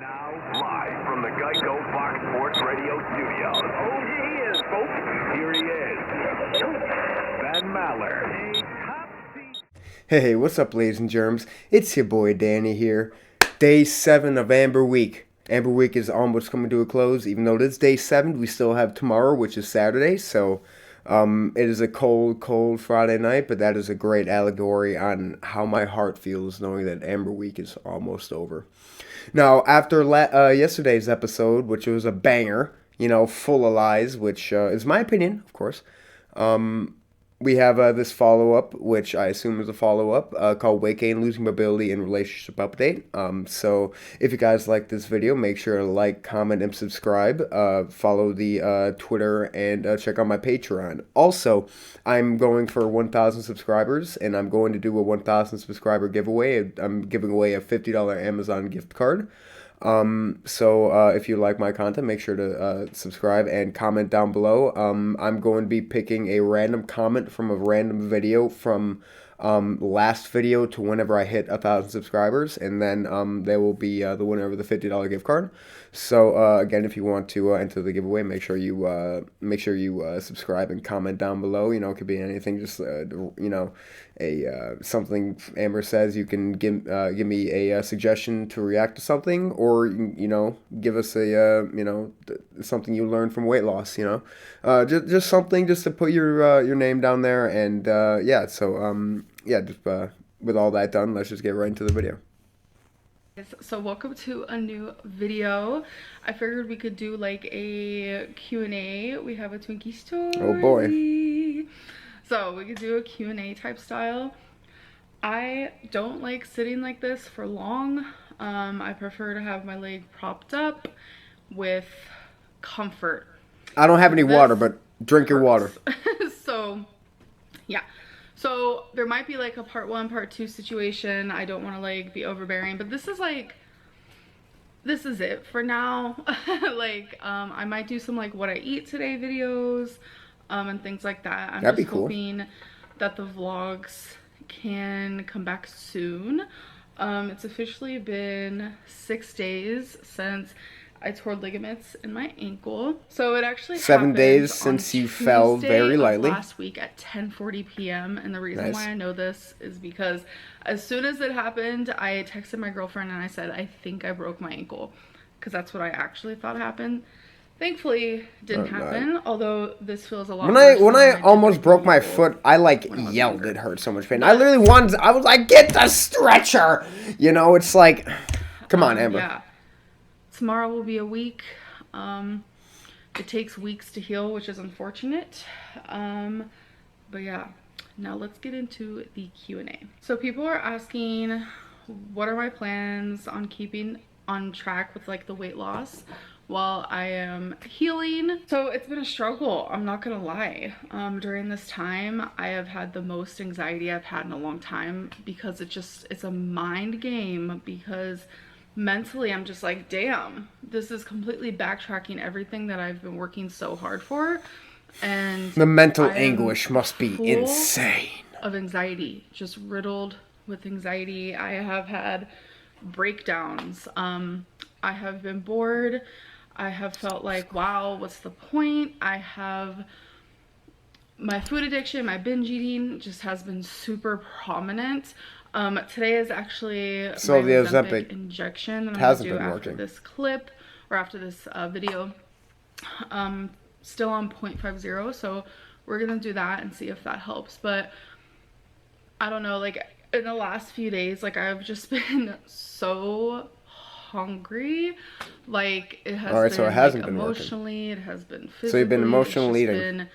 Now, live from the Geico Fox Sports Radio studios. Oh, he is, folks. Here he is, Ben Maller. Hey, what's up, ladies and germs? It's your boy Danny here. Day 7 of Amber Week. Amber Week is almost coming to a close. Even though it is day 7, we still have tomorrow, which is Saturday. So, it is a cold Friday night, but that is a great allegory on how my heart feels knowing that Amber Week is almost over. Now, after yesterday's episode, which was a banger, full of lies, which is my opinion, of course, we have this follow-up, which I assume is a follow-up, called Weight Gain, Losing Mobility, and Relationship Update. So if you guys like this video, make sure to like, comment, and subscribe. Follow the Twitter, and check out my Patreon. Also, I'm going for 1,000 subscribers, and I'm going to do a 1,000 subscriber giveaway. I'm giving away a $50 Amazon gift card. So if you like my content, make sure to subscribe and comment down below. I'm going to be picking a random comment from a random video from last video to whenever I hit 1,000 subscribers, and then they will be the winner of the $50 gift card. So again, if you want to enter the giveaway, make sure you subscribe and comment down below. It could be anything, just something Amber says. You can give me a suggestion to react to something, or give us a something you learned from weight loss. Just something just to put your name down there, and with all that done, let's just get right into the video. So welcome to a new video. I figured we could do like a Q&A. We have a Twinkie story. Oh boy. So we could do a Q&A type style. I don't like sitting like this for long. I prefer to have my leg propped up with comfort. I don't have any water, but drink your water. So yeah. So there might be like a part 1, part 2 situation. I don't want to like be overbearing, but this is it for now. I might do some like what I eat today videos, and things like that. I'm That'd be just cool. hoping that the vlogs can come back soon. It's officially been 6 days since I tore ligaments in my ankle. So it actually 7 days on since you fell very lightly. Last week at 10:40 p.m. And the reason why I know this is because as soon as it happened, I texted my girlfriend and I said, I think I broke my ankle, because that's what I actually thought happened. Thankfully, it didn't happen. Although this feels a lot worse. When I almost broke my foot, I like yelled. It hurt so much pain. I literally I was like, get the stretcher. It's like, come on, Amber. Yeah. Tomorrow will be a week. It takes weeks to heal, which is unfortunate. But yeah, now let's get into the Q&A. So people are asking, what are my plans on keeping on track with like the weight loss while I am healing? So it's been a struggle, I'm not gonna lie. During this time, I have had the most anxiety I've had in a long time, because it's a mind game, because mentally I'm just like, damn, this is completely backtracking everything that I've been working so hard for. And the mental anguish must be insane. Of anxiety, just riddled with anxiety. I have had breakdowns. I have been bored. I have felt like, wow, what's the point? I have my food addiction, my binge eating just has been super prominent. Today is actually my Ozempic injection that I'm going to do after this clip, or after this video. Still on 0.50, so we're going to do that and see if that helps. But I don't know, like in the last few days, like I've just been so hungry. Like it has been, so it hasn't been emotionally, it has been physically. So you've been emotionally eating.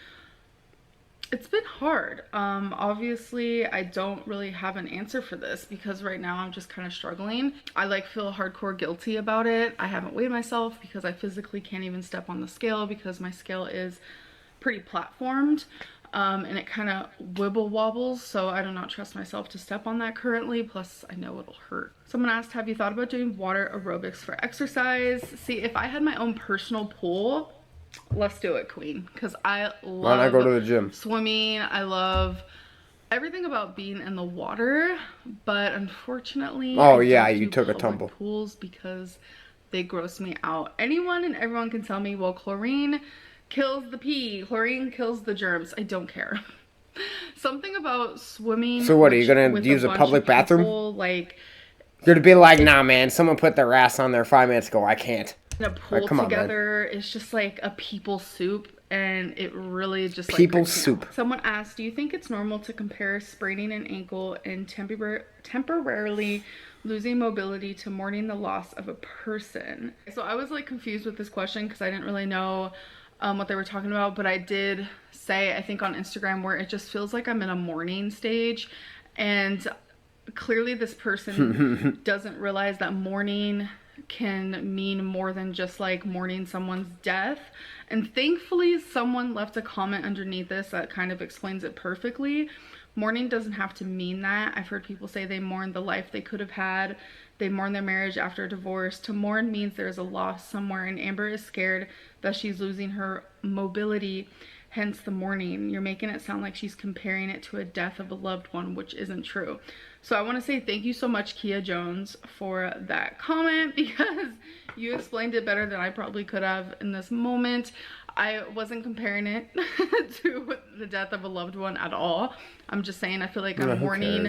It's been hard. Obviously I don't really have an answer for this, because right now I'm just kind of struggling. I like feel hardcore guilty about it. I haven't weighed myself because I physically can't even step on the scale, because my scale is pretty platformed, and it kind of wibble wobbles, so I do not trust myself to step on that currently, plus I know it'll hurt. Someone asked, have you thought about doing water aerobics for exercise? See, if I had my own personal pool, let's do it, queen, because I love Why not go to the gym? Swimming. I love everything about being in the water, but unfortunately, you took a tumble. pools because They gross me out. Anyone and everyone can tell me, well, chlorine kills the pee, chlorine kills the germs. I don't care. Something about swimming. So what, are you gonna use a public bathroom? People, like, you're gonna be like, nah, man, someone put their ass on there 5 minutes ago. I can't. In a pool together, it's just like a people soup, and it really just people soup. Someone asked, do you think it's normal to compare spraining an ankle and temporarily losing mobility to mourning the loss of a person? So I was like confused with this question because I didn't really know what they were talking about, but I did say, I think on Instagram, where it just feels like I'm in a mourning stage, and clearly this person doesn't realize that mourning can mean more than just like mourning someone's death. And thankfully someone left a comment underneath this that kind of explains it perfectly. Mourning doesn't have to mean that. I've heard people say they mourn the life they could have had, they mourn their marriage after a divorce. To mourn means there's a loss somewhere, and Amber is scared that she's losing her mobility, hence the mourning. You're making it sound like she's comparing it to a death of a loved one, which isn't true. So I want to say thank you so much, Kia Jones, for that comment, because you explained it better than I probably could have in this moment. I wasn't comparing it to the death of a loved one at all. I'm just saying I feel like I'm mourning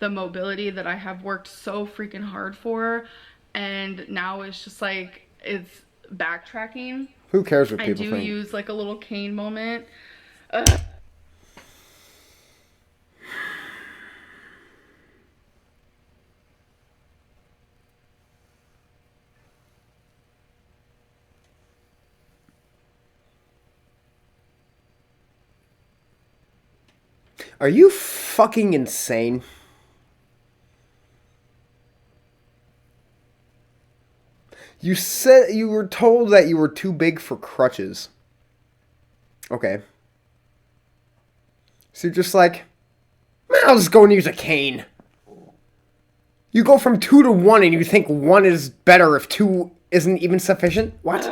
the mobility that I have worked so freaking hard for, and now it's just like it's backtracking. Who cares what people think? I do use like a little cane moment. Are you fucking insane? You said you were told that you were too big for crutches. Okay. So you're just like, man, I'll just go and use a cane. You go from 2 to 1 and you think 1 is better if 2 isn't even sufficient? What?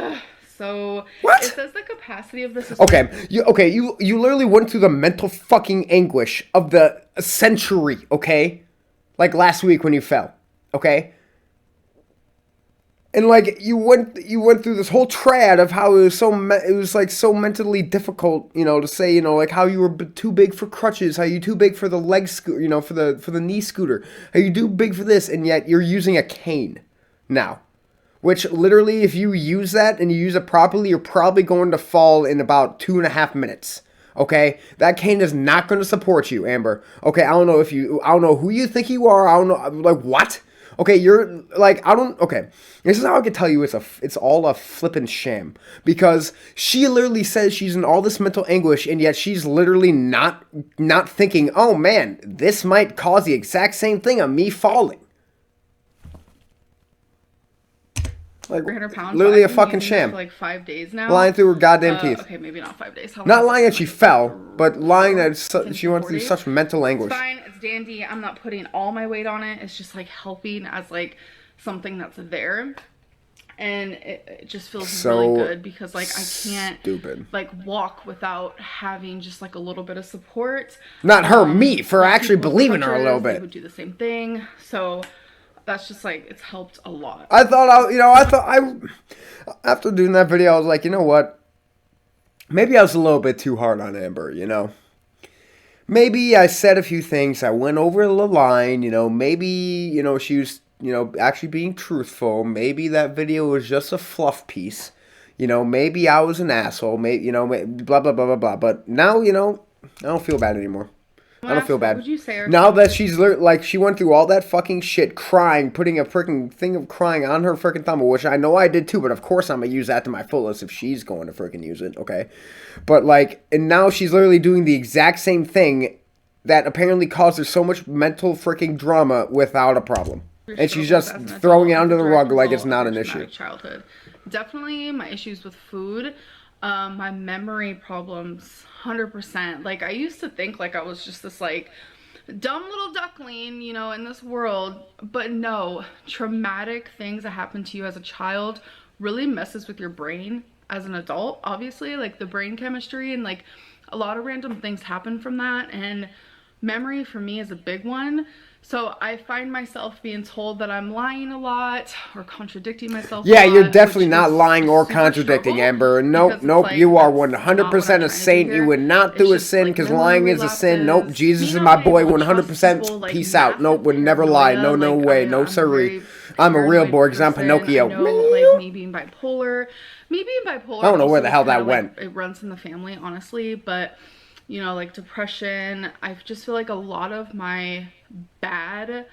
So what? It says the capacity of the system. Okay, you literally went through the mental fucking anguish of the century, okay? Like last week when you fell, okay? And like you went through this whole trad of how it was like so mentally difficult, you know, to say, you know, like how you were too big for crutches, how you too big for the leg scooter, you know, for the knee scooter, how you too big for this, and yet you're using a cane now. Which literally, if you use that and you use it properly, you're probably going to fall in about 2.5 minutes. Okay? That cane is not going to support you, Amber. Okay, I don't know who you think you are. I don't know, like, what? Okay, you're, like, okay. This is how I can tell you it's all a flippin' sham. Because she literally says she's in all this mental anguish, and yet she's literally not thinking, oh man, this might cause the exact same thing of me falling. Like, 300 pounds. literally a fucking sham. For like 5 days now. Lying through her goddamn teeth. Okay, maybe not 5 days. Not lying that she fell, but lying that she went through such mental anguish. It's fine. It's dandy. I'm not putting all my weight on it. It's just like helping as like something that's there. And it just feels really good because like I can't like walk without having just like a little bit of support. Not her, me, for actually believing her a little bit. They would do the same thing. So that's just like, it's helped a lot. After doing that video, I was like, you know what? Maybe I was a little bit too hard on Amber, you know? Maybe I said a few things, I went over the line, you know, maybe, you know, she was, you know, actually being truthful. Maybe that video was just a fluff piece. You know, maybe I was an asshole, maybe, you know, blah, blah, blah, blah, blah. But now, you know, I don't feel bad anymore. I don't feel bad. Would you say now that she's like, she went through all that fucking shit, crying, putting a freaking thing of crying on her freaking thumb, which I know I did too, but of course I'm gonna use that to my fullest if she's going to freaking use it, okay? But like, and now she's literally doing the exact same thing that apparently caused her so much mental freaking drama without a problem. And she's just throwing it under the rug like it's not an issue. Childhood. Definitely my issues with food. My memory problems, 100%. Like, I used to think like I was just this like dumb little duckling, you know, in this world, but no, traumatic things that happened to you as a child really messes with your brain as an adult. Obviously, like the brain chemistry and like a lot of random things happen from that, and memory for me is a big one. So I find myself being told that I'm lying a lot or contradicting myself. Yeah, a lot, you're definitely which not is lying or super contradicting, struggle Amber. Nope, because it's nope. like You are that's not what I'm 100% a trying to do saint. You here. would not It's do a just sin like because memory lying is a sin. Nope, relapses. Jesus Me is not my being boy. able to trust 100%. people, like Peace out. Nope, massive would never lie. No, paranoia. no Like way. No I'm a siree. very I'm a real paranoid boy because I'm person. I Pinocchio. know, like me being bipolar. Me being bipolar I don't know where also the is hell kind that of like went. it runs in the family, honestly. But you know, like depression. I just feel like a lot of my bad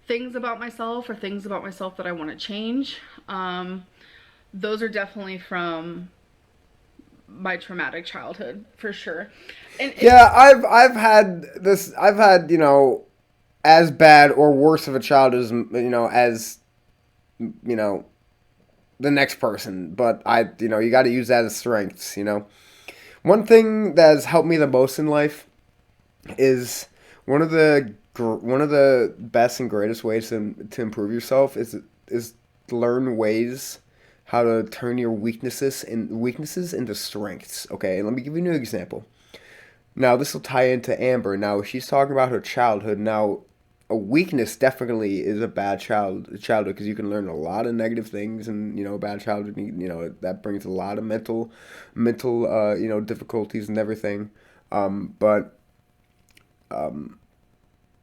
things about myself or things about myself that I want to change. Those are definitely from my traumatic childhood for sure. And Yeah, I've had this. I've had, as bad or worse of a child as you know the next person. But you got to use that as strengths. One thing that has helped me the most in life is one of the best and greatest ways to improve yourself is to learn ways how to turn your weaknesses into strengths. Okay, let me give you an example. Now this will tie into Amber. Now she's talking about her childhood. Now a weakness definitely is a bad childhood because you can learn a lot of negative things, and a bad childhood, that brings a lot of mental difficulties and everything. But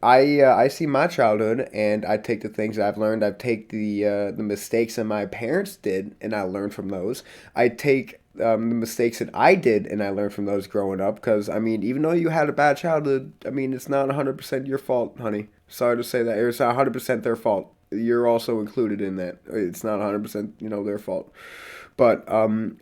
I see my childhood and I take the things that I've learned. I take the mistakes that my parents did and I learned from those. I take the mistakes that I did and I learned from those growing up. Because I mean, even though you had a bad childhood, I mean, it's not 100% your fault, honey. Sorry to say that. It's not 100% their fault. You're also included in that. It's not 100% their fault. But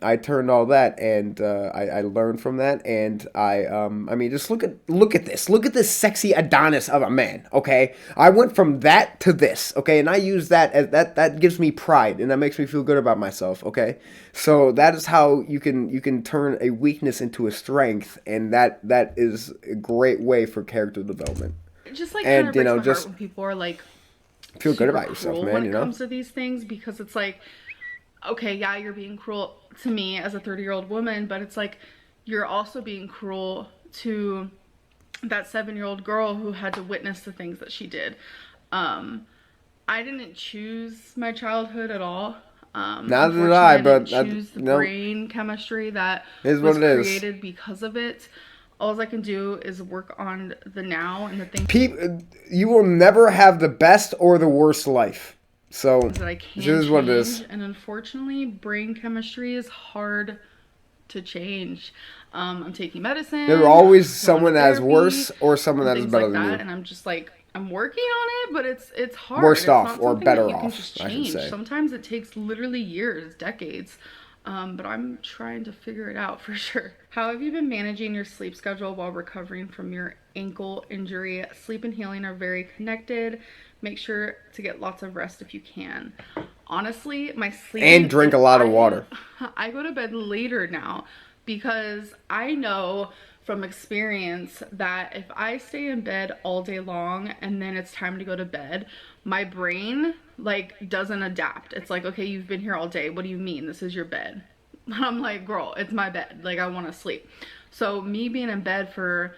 I turned all that, and I learned from that, and I mean, just look at this sexy Adonis of a man. Okay, I went from that to this. Okay, and I use that as that gives me pride, and that makes me feel good about myself. Okay, so that is how you can turn a weakness into a strength, and that is a great way for character development. it just like kind And of breaks my heart just when people are like feel good super about yourself, cruel man. when it comes to these things, because it's like, okay, yeah, you're being cruel to me as a 30-year-old woman, but it's like you're also being cruel to that 7-year-old girl who had to witness the things that she did. I didn't choose my childhood at all. Neither did Unfortunately, I, I didn't but choose the brain chemistry that is was what it is. created because of it. All I can do is work on the now and the things You will never have the best or the worst life. So that I this can is what it is. change. And unfortunately, brain chemistry is hard to change. I'm taking medicine. There are always going to someone that is therapy, worse or someone and that is things better like than that. you. And I'm just like, I'm working on it, but it's hard. Worst It's off not or something better that you can off, just I should change. say. Sometimes it takes literally years, decades. But I'm trying to figure it out for sure. How have you been managing your sleep schedule while recovering from your ankle injury? Sleep and healing are very connected. Make sure to get lots of rest if you can. Honestly, my sleep And drink a lot of water. I go to bed later now because I know from experience that if I stay in bed all day long and then it's time to go to bed, my brain like doesn't adapt. It's like, okay, you've been here all day. What do you mean? This is your bed. I'm like, girl, it's my bed. Like, I want to sleep. So me being in bed for,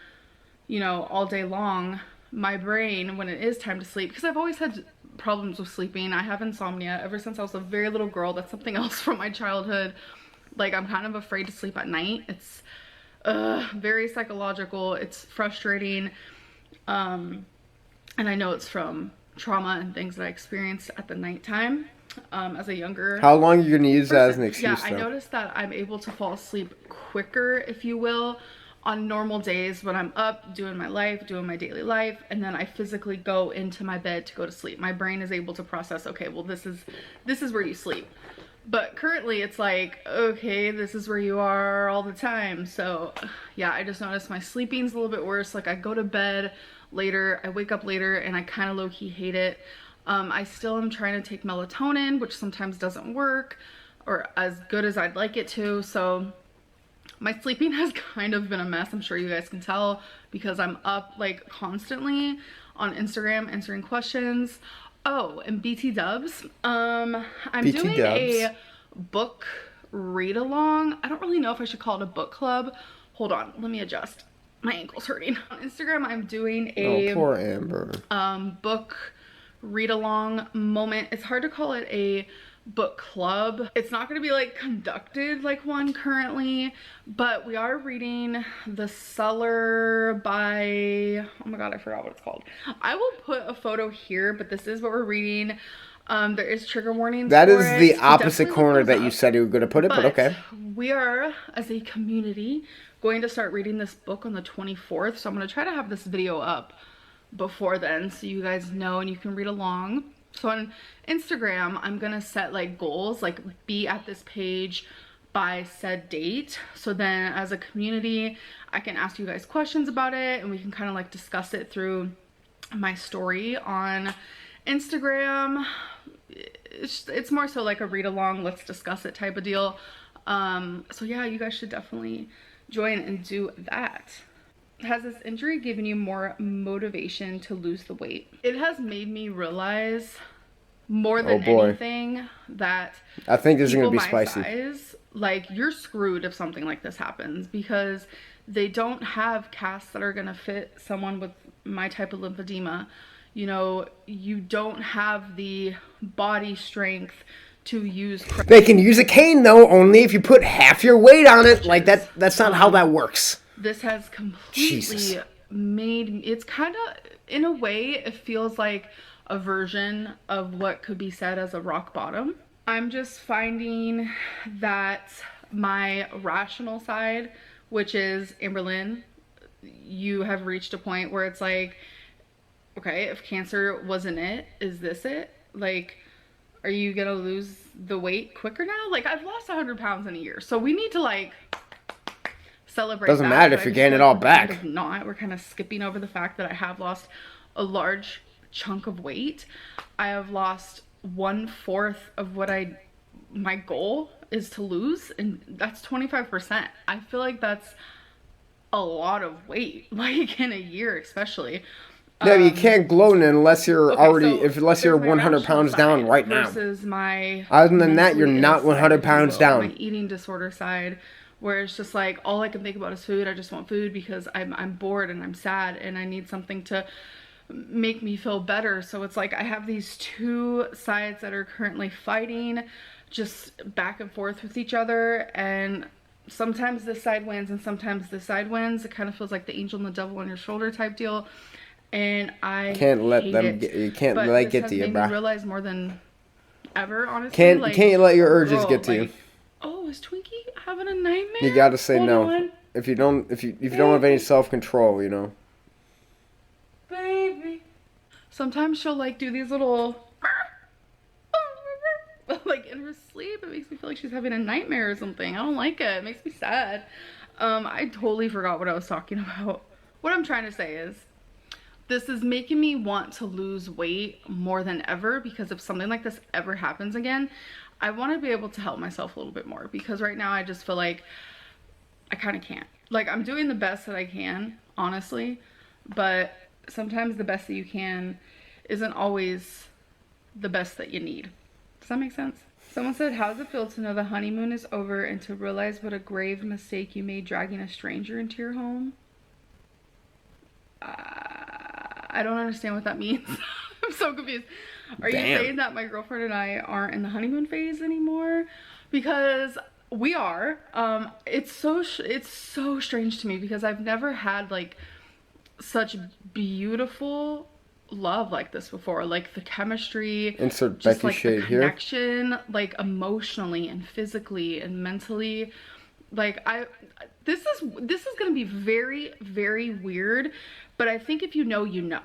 all day long, my brain, when it is time to sleep, because I've always had problems with sleeping. I have insomnia ever since I was a very little girl. That's something else from my childhood. Like, I'm kind of afraid to sleep at night. It's very psychological. It's frustrating. And I know it's from trauma and things that I experienced at the nighttime as a younger How long are you going to use that as an person. excuse, Yeah, I noticed that I'm able to fall asleep quicker, if you will, on normal days when I'm up doing my life, doing my daily life, and then I physically go into my bed to go to sleep. My brain is able to process, okay, well, this is where you sleep. But currently it's like, okay, this is where you are all the time. So yeah, I just noticed my sleeping's a little bit worse. Like, I go to bed later, I wake up later, and I kind of low-key hate it. I still am trying to take melatonin, which sometimes doesn't work or as good as I'd like it to. So my sleeping has kind of been a mess. I'm sure you guys can tell because I'm up like constantly on Instagram answering questions. Oh, and BT Dubs. I'm doing a book read along. I don't really know if I should call it a book club. Hold on, let me adjust. My ankle's hurting. On Instagram, I'm doing Oh, a poor Amber. book read along moment. It's hard to call it a book club. It's not going to be like conducted like one currently, but we are reading The Cellar by, oh my god, I forgot what it's called. I will put a photo here, but this is what we're reading. There is trigger warnings. That for is it. the So opposite definitely corner look those that you up. said you were going to put it, but okay. We are, as a community, going to start reading this book on the 24th. So I'm going to try to have this video up before then so you guys know and you can read along. So on Instagram, I'm going to set like goals, like be at this page by said date. So then as a community, I can ask you guys questions about it and we can kind of like discuss it through my story on Instagram. It's more so like a read along, let's discuss it type of deal. So yeah, you guys should definitely join and do that. Has this injury given you more motivation to lose the weight? It has made me realize more than anything that I think this is going to be my spicy. size, like, you're screwed if something like this happens, because they don't have casts that are going to fit someone with my type of lymphedema. You know, you don't have the body strength to use. They can use a cane though, only if you put half your weight on it. Like that's not how that works. This has completely made, it's kind of, in a way, it feels like a version of what could be said as a rock bottom. I'm just finding that my rational side, which is Amberlynn, you have reached a point where it's like, okay, if cancer wasn't it, is this it? Like, are you gonna lose the weight quicker now? Like, I've lost 100 pounds in a year, so we need to like celebrate. Doesn't matter if you're getting it all back. Not, we're kind of skipping over the fact that I have lost a large chunk of weight. I have lost 1/4 of what my goal is to lose, and that's 25%. I feel like that's a lot of weight, like in a year especially. Yeah, you can't gloat unless you're Okay, unless you're there's my 100 pounds rational down side right now. versus my Other than that, you're mentally not ill 100 side, if you pounds will, down. my eating disorder side, where it's just like all I can think about is food. I just want food because I'm bored and I'm sad and I need something to make me feel better. So it's like I have these two sides that are currently fighting just back and forth with each other, and sometimes this side wins and sometimes this side wins. It kind of feels like the angel and the devil on your shoulder type deal. And I can't let hate them it. get, you can't But let it this get has to you, made me bruh. realize more than ever, honestly. Can't like, let your urges girl, get to you. like, oh, is Twinkie having a nightmare? You gotta say Hold no. on. If you don't have any self-control, you know. Baby. Sometimes she'll like do these little like in her sleep. It makes me feel like she's having a nightmare or something. I don't like it. It makes me sad. I totally forgot what I was talking about. What I'm trying to say is, this is making me want to lose weight more than ever, because if something like this ever happens again, I want to be able to help myself a little bit more, because right now I just feel like I kind of can't. Like, I'm doing the best that I can, honestly, but sometimes the best that you can isn't always the best that you need. Does that make sense? Someone said, how does it feel to know the honeymoon is over and to realize what a grave mistake you made dragging a stranger into your home? I don't understand what that means. I'm so confused. Are you saying that my girlfriend and I aren't in the honeymoon phase anymore? Because we are. It's so strange to me, because I've never had like such beautiful love like this before. Like the chemistry, Insert just Becky like shade the here. connection, like emotionally and physically and mentally. Like this is gonna be very, very weird, but I think if you know, you know.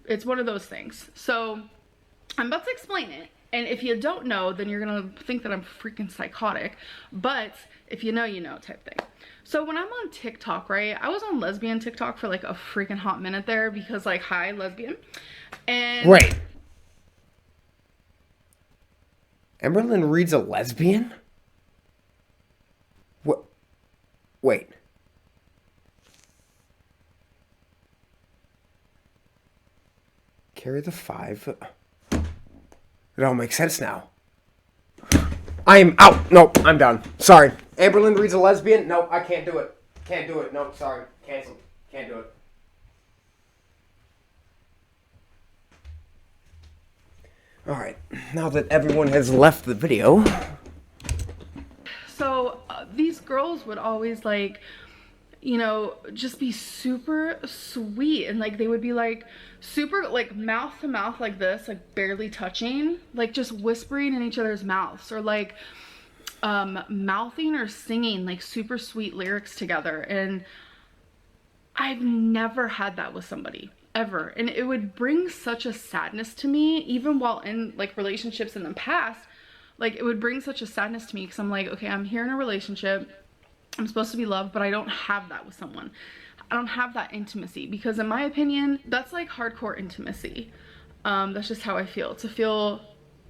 It's one of those things. So I'm about to explain it, and if you don't know, then you're gonna think that I'm freaking psychotic, but if you know, you know type thing. So when I'm on TikTok, right, I was on lesbian TikTok for like a freaking hot minute there, because like, hi, lesbian. And wait, Amberlynn Reid's a lesbian? What? Wait. Carry the 5. It all makes sense now. I am out. Nope, I'm done. Sorry. Amberlynn Reid's a lesbian? Nope, I can't do it. Can't do it. Nope, sorry. Cancel. Can't do it. Alright, now that everyone has left the video. So these girls would always like, you know, just be super sweet, and like they would be like super like mouth to mouth like this, like barely touching, like just whispering in each other's mouths, or like mouthing or singing like super sweet lyrics together. And I've never had that with somebody ever, and it would bring such a sadness to me, even while in like relationships in the past. Like it would bring such a sadness to me, because I'm like, okay, I'm here in a relationship, I'm supposed to be loved, but I don't have that with someone. I don't have that intimacy, because in my opinion, that's like hardcore intimacy. That's just how I feel. To feel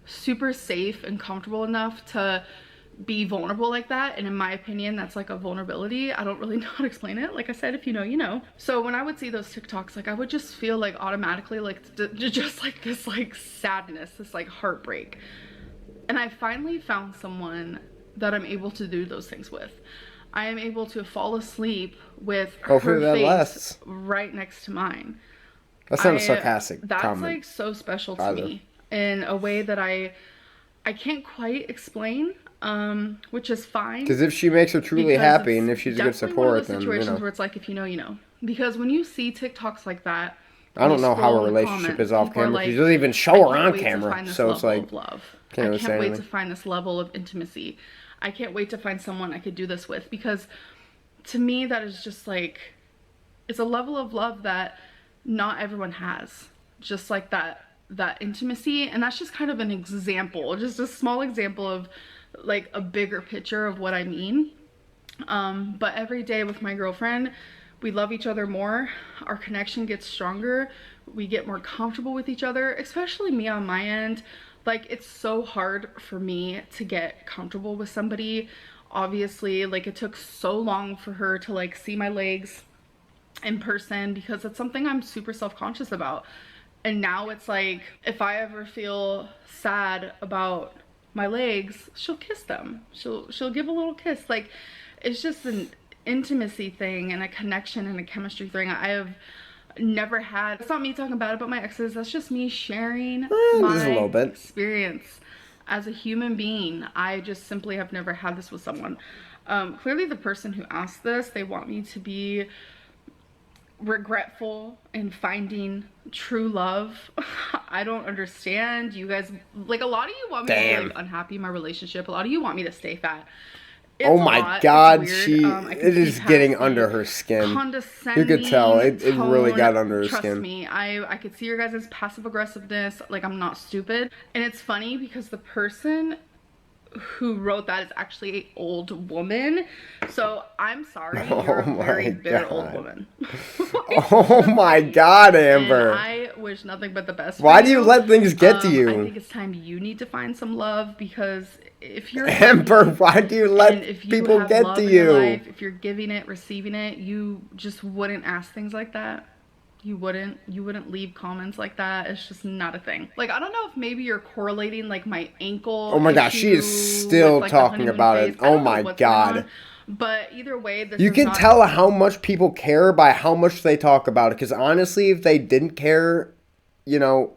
super safe and comfortable enough to be vulnerable like that, and in my opinion, that's like a vulnerability. I don't really know how to explain it. Like I said, if you know, you know. So when I would see those TikToks, like I would just feel like automatically like just like this like sadness, this like heartbreak. And I finally found someone that I'm able to do those things with. I am able to fall asleep with her face right next to mine. That's not a sarcastic comment. That's like so special to me in a way that I can't quite explain, which is fine. Because if she makes her truly happy, and if she's a good support, then situations, you know, where it's like, if you know, you know. Because when you see TikToks like that, I don't know how her relationship is off camera. Like, she doesn't even show her on camera, so it's like, I can't wait to find this level of intimacy. I can't wait to find someone I could do this with, because to me that is just like, it's a level of love that not everyone has. Just like that intimacy. And that's just kind of an example, just a small example of like a bigger picture of what I mean. But every day with my girlfriend, we love each other more. Our connection gets stronger. We get more comfortable with each other, especially me on my end. Like, it's so hard for me to get comfortable with somebody. Obviously, like, it took so long for her to like see my legs in person, because it's something I'm super self-conscious about. And now it's like, if I ever feel sad about my legs, she'll kiss them. She'll give a little kiss. Like, it's just an intimacy thing and a connection and a chemistry thing I have never had. It's not me talking bad about my exes. That's just me sharing my experience as a human being. I just simply have never had this with someone. Clearly the person who asked this, they want me to be regretful in finding true love. I don't understand. You guys, like, a lot of you want me to be like unhappy in my relationship. A lot of you want me to stay fat. It's oh my god, it is getting under her skin. You could tell it really got under her skin. Trust me, I could see your guys' passive aggressiveness. Like, I'm not stupid. And it's funny because the person who wrote that is actually an old woman. So I'm sorry, you're a very bitter old woman. Oh my god, Amber. And I wish nothing but the best for Why do you let things get to you? I think it's time you need to find some love, because if you're Amber, why do you let people get to you? Life, if you're giving it, receiving it, you just wouldn't ask things like that. You wouldn't leave comments like that. It's just not a thing. Like, I don't know if maybe you're correlating like my ankle. Oh my gosh, she is still talking about it. Oh my god. But either way, you can tell how much people care by how much they talk about it. Because honestly, if they didn't care, you know,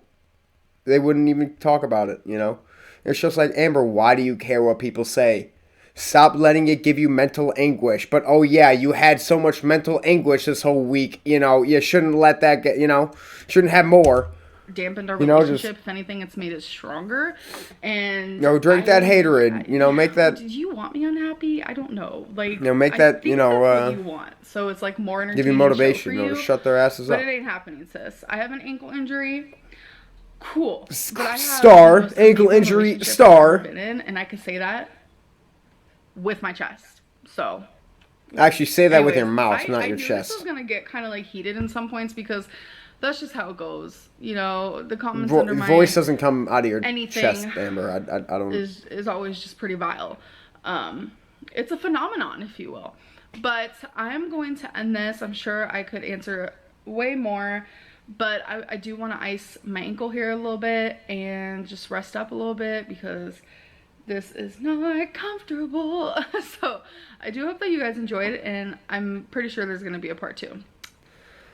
they wouldn't even talk about it, you know. It's just like, Amber, why do you care what people say? Stop letting it give you mental anguish. But, oh yeah, you had so much mental anguish this whole week. You know, you shouldn't let that get, you know, shouldn't have more. Dampened our relationship. If anything, it's made it stronger. And you know, drink that haterade. You know, make that. Did you want me unhappy? I don't know. Like, you know, make that. You know, that's what you want. So it's like more energy. Give you motivation. You know, to shut their asses up. But it ain't happening, sis. I have an ankle injury. Cool. But I have star ankle injury. Star. And I can say that with my chest. So. Actually, say that with your mouth, not your chest. This is gonna get kind of like heated in some points, because that's just how it goes. You know, the comments under my voice doesn't come out of your chest, Amber. I don't. Is always just pretty vile. It's a phenomenon, if you will. But I'm going to end this. I'm sure I could answer way more, but I do want to ice my ankle here a little bit and just rest up a little bit, because this is not comfortable. So I do hope that you guys enjoyed it, and I'm pretty sure there's going to be a part 2.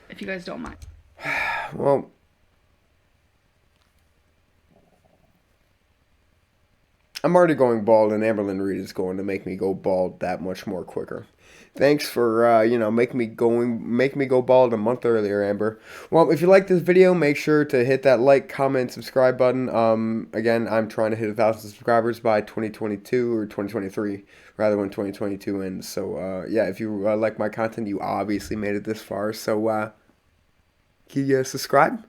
if you guys don't mind. Well, I'm already going bald, and Amberlynn Reid is going to make me go bald that much more quicker. Thanks for making me go bald a month earlier, Amber. Well, if you like this video, make sure to hit that like, comment, subscribe button. Again, I'm trying to hit 1,000 subscribers by 2022 or 2023, rather when 2022 ends. So yeah, if you like my content, you obviously made it this far. So can you subscribe?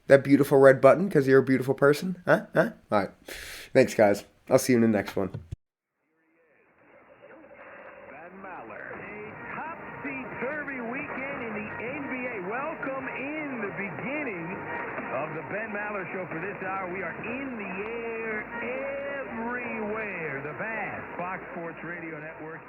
That beautiful red button, because you're a beautiful person, huh? All right. Thanks, guys. I'll see you in the next one. Van Maller. A topsy-turvy weekend in the NBA. Welcome in the beginning of the Ben Maller Show for this hour. We are in the air everywhere. The vast Fox Sports Radio Network.